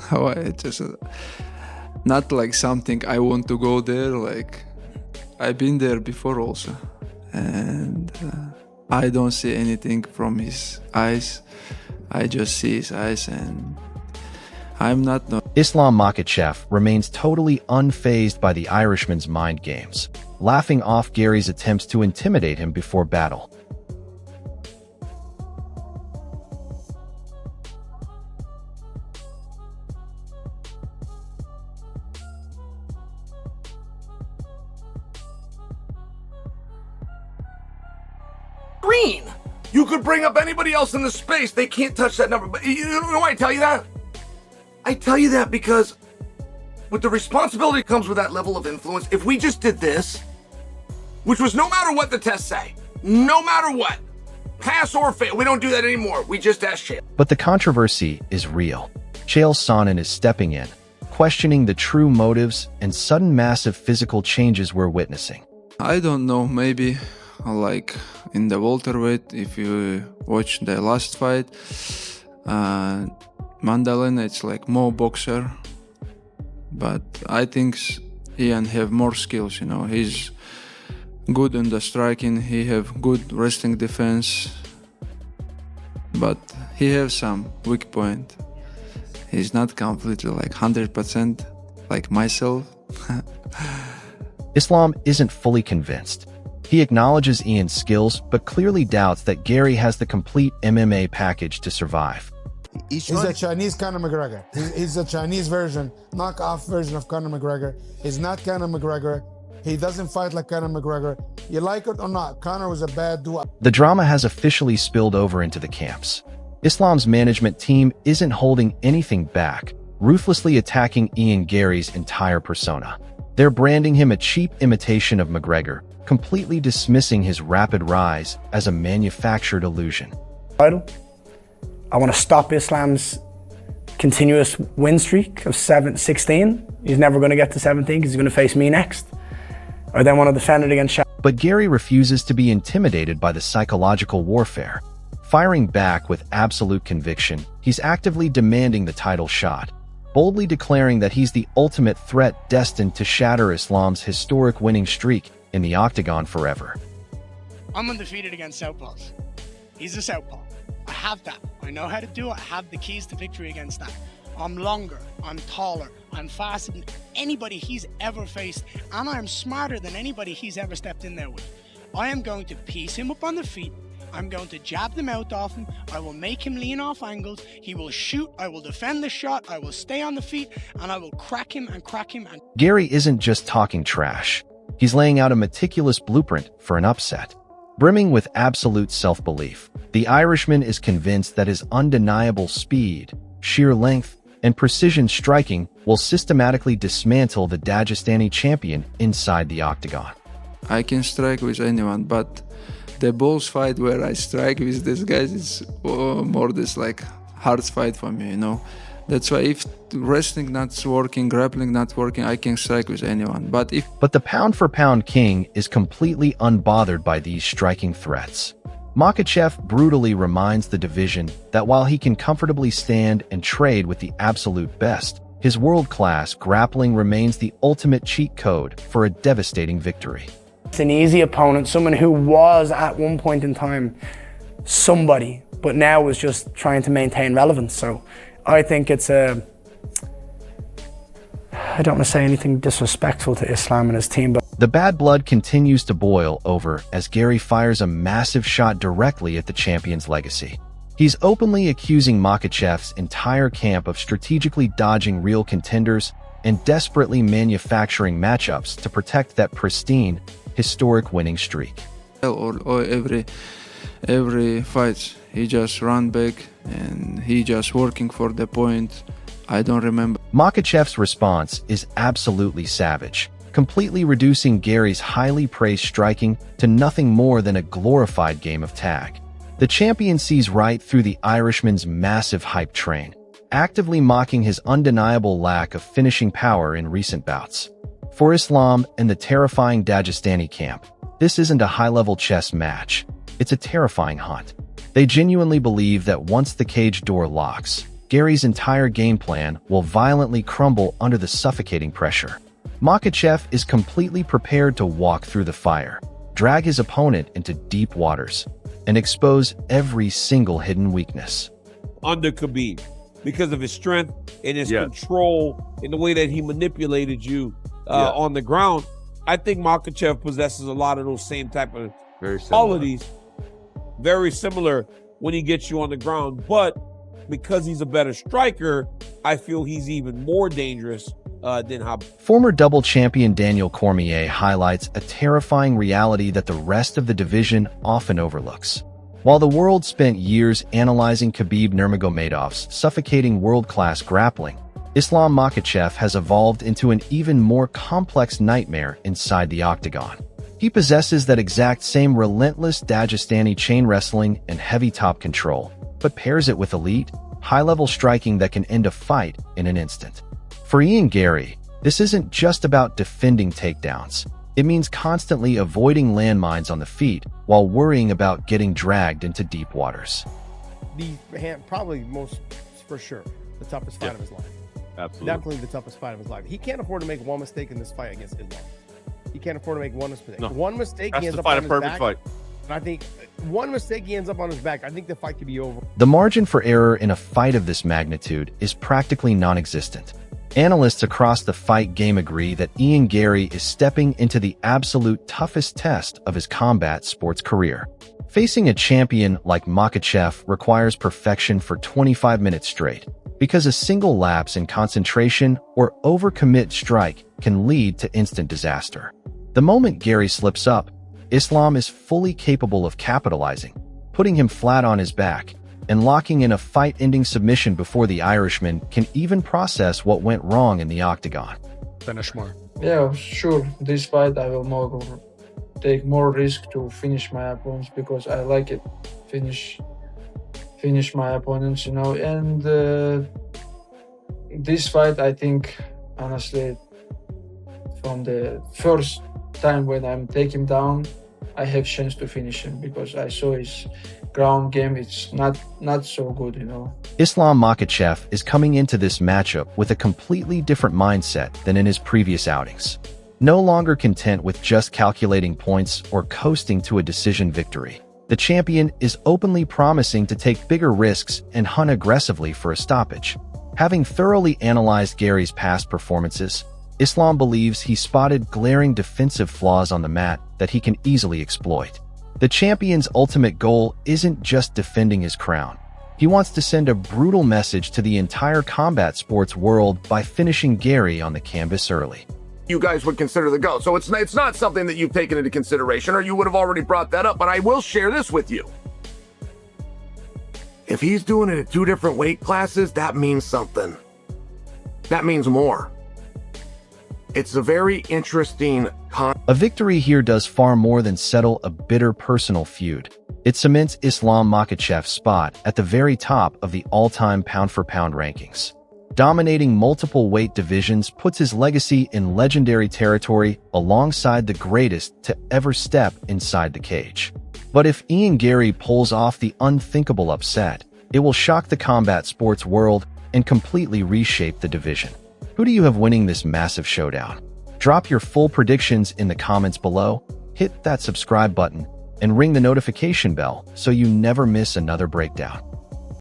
How it just not like something I want to go there. Like I've been there before also, and I don't see anything from his eyes. I just see his eyes, and I'm not. Islam Makhachev remains totally unfazed by the Irishman's mind games, laughing off Garry's attempts to intimidate him before battle. Green! You could bring up anybody else in the space. They can't touch that number. But you know why I tell you that? I tell you that because with the responsibility that comes with that level of influence, if we just did this, which was no matter what the tests say, no matter what, pass or fail, we don't do that anymore. We just ask Chael. But the controversy is real. Chael Sonnen is stepping in, questioning the true motives and sudden massive physical changes we're witnessing. I don't know, maybe like in the welterweight, if you watch the last fight, Mandalin, it's like more boxer, but I think Ian have more skills, you know. He's good in the striking, he have good wrestling defense, but he has some weak point. He's not completely like 100% like myself. Islam isn't fully convinced. He acknowledges Ian's skills, but clearly doubts that Garry has the complete MMA package to survive. He's a Chinese Conor McGregor. He's a Chinese version, knockoff version of Conor McGregor. He's not Conor McGregor. He doesn't fight like Conor McGregor. You like it or not, Conor was a bad dude. The drama has officially spilled over into the camps. Islam's management team isn't holding anything back, ruthlessly attacking Ian Garry's entire persona. They're branding him a cheap imitation of McGregor, completely dismissing his rapid rise as a manufactured illusion. I want to stop Islam's continuous win streak of 16. He's never going to get to 17 because he's going to face me next. I then want to defend it against Shaq. But Garry refuses to be intimidated by the psychological warfare. Firing back with absolute conviction, he's actively demanding the title shot, boldly declaring that he's the ultimate threat destined to shatter Islam's historic winning streak in the octagon forever. I'm undefeated against southpaws. He's a southpaw. I have that. I know how to do it. I have the keys to victory against that. I'm longer, I'm taller, I'm faster than anybody he's ever faced, and I'm smarter than anybody he's ever stepped in there with. I am going to piece him up on the feet. I'm going to jab the mouth off him. I will make him lean off angles. He will shoot. I will defend the shot. I will stay on the feet, and I will crack him and crack him. And Garry isn't just talking trash. He's laying out a meticulous blueprint for an upset. Brimming with absolute self-belief, the Irishman is convinced that his undeniable speed, sheer length, and precision striking will systematically dismantle the Dagestani champion inside the octagon. I can strike with anyone, but the balls fight where I strike with these guys is more this like hard fight for me, you know. That's why if wrestling not working, grappling not working, I can strike with anyone. But the pound-for-pound king is completely unbothered by these striking threats. Makhachev brutally reminds the division that while he can comfortably stand and trade with the absolute best, his world-class grappling remains the ultimate cheat code for a devastating victory. It's an easy opponent, someone who was at one point in time somebody, but now was just trying to maintain relevance. So I think it's I don't want to say anything disrespectful to Islam and his team, but the bad blood continues to boil over as Garry fires a massive shot directly at the champion's legacy. He's openly accusing Makhachev's entire camp of strategically dodging real contenders and desperately manufacturing matchups to protect that pristine, historic winning streak. Or every fight, he just run back and he just working for the point. I don't remember. Makhachev's response is absolutely savage, completely reducing Garry's highly praised striking to nothing more than a glorified game of tag. The champion sees right through the Irishman's massive hype train, actively mocking his undeniable lack of finishing power in recent bouts. For Islam and the terrifying Dagestani camp, this isn't a high-level chess match. It's a terrifying hunt. They genuinely believe that once the cage door locks, Garry's entire game plan will violently crumble under the suffocating pressure. Makhachev is completely prepared to walk through the fire, drag his opponent into deep waters, and expose every single hidden weakness. Under Khabib, because of his strength and his control and the way that he manipulated you on the ground, I think Makhachev possesses a lot of those same type of qualities. Very similar when he gets you on the ground, but because he's a better striker, I feel he's even more dangerous than Khabib. Former double champion Daniel Cormier highlights a terrifying reality that the rest of the division often overlooks. While the world spent years analyzing Khabib Nurmagomedov's suffocating world-class grappling, Islam Makhachev has evolved into an even more complex nightmare inside the octagon. He possesses that exact same relentless Dagestani chain wrestling and heavy top control, but pairs it with elite, high-level striking that can end a fight in an instant. For Ian Garry, this isn't just about defending takedowns. It means constantly avoiding landmines on the feet while worrying about getting dragged into deep waters. Probably most, for sure, the toughest fight of his life. Absolutely. Definitely the toughest fight of his life. He can't afford to make one mistake in this fight against Islam. He can't afford to make one mistake. No. One mistake, he Has ends to up fight on a his perfect back. fight. And I think one mistake, he ends up on his back. I think the fight could be over. The margin for error in a fight of this magnitude is practically non-existent. Analysts across the fight game agree that Ian Garry is stepping into the absolute toughest test of his combat sports career. Facing a champion like Makhachev requires perfection for 25 minutes straight, because a single lapse in concentration or overcommit strike can lead to instant disaster. The moment Garry slips up, Islam is fully capable of capitalizing, putting him flat on his back, and locking in a fight-ending submission before the Irishman can even process what went wrong in the octagon. Finish more. Yeah, sure. This fight I will take more risk to finish my opponents because I like it. Finish my opponents, And this fight, I think, honestly, from the first time when I'm taking him down, I have chance to finish him because I saw his ground game. It's not so good, Islam Makhachev is coming into this matchup with a completely different mindset than in his previous outings. No longer content with just calculating points or coasting to a decision victory, the champion is openly promising to take bigger risks and hunt aggressively for a stoppage. Having thoroughly analyzed Garry's past performances, Islam believes he spotted glaring defensive flaws on the mat that he can easily exploit. The champion's ultimate goal isn't just defending his crown. He wants to send a brutal message to the entire combat sports world by finishing Garry on the canvas early. You guys would consider the GOAT. So it's not something that you've taken into consideration, or you would have already brought that up, but I will share this with you. If he's doing it at 2 different weight classes, that means something. That means more. It's a very interesting A victory here does far more than settle a bitter personal feud. It cements Islam Makhachev's spot at the very top of the all-time pound-for-pound rankings. Dominating multiple weight divisions puts his legacy in legendary territory alongside the greatest to ever step inside the cage. But if Ian Garry pulls off the unthinkable upset, it will shock the combat sports world and completely reshape the division. Who do you have winning this massive showdown? Drop your full predictions in the comments below, hit that subscribe button, and ring the notification bell so you never miss another breakdown.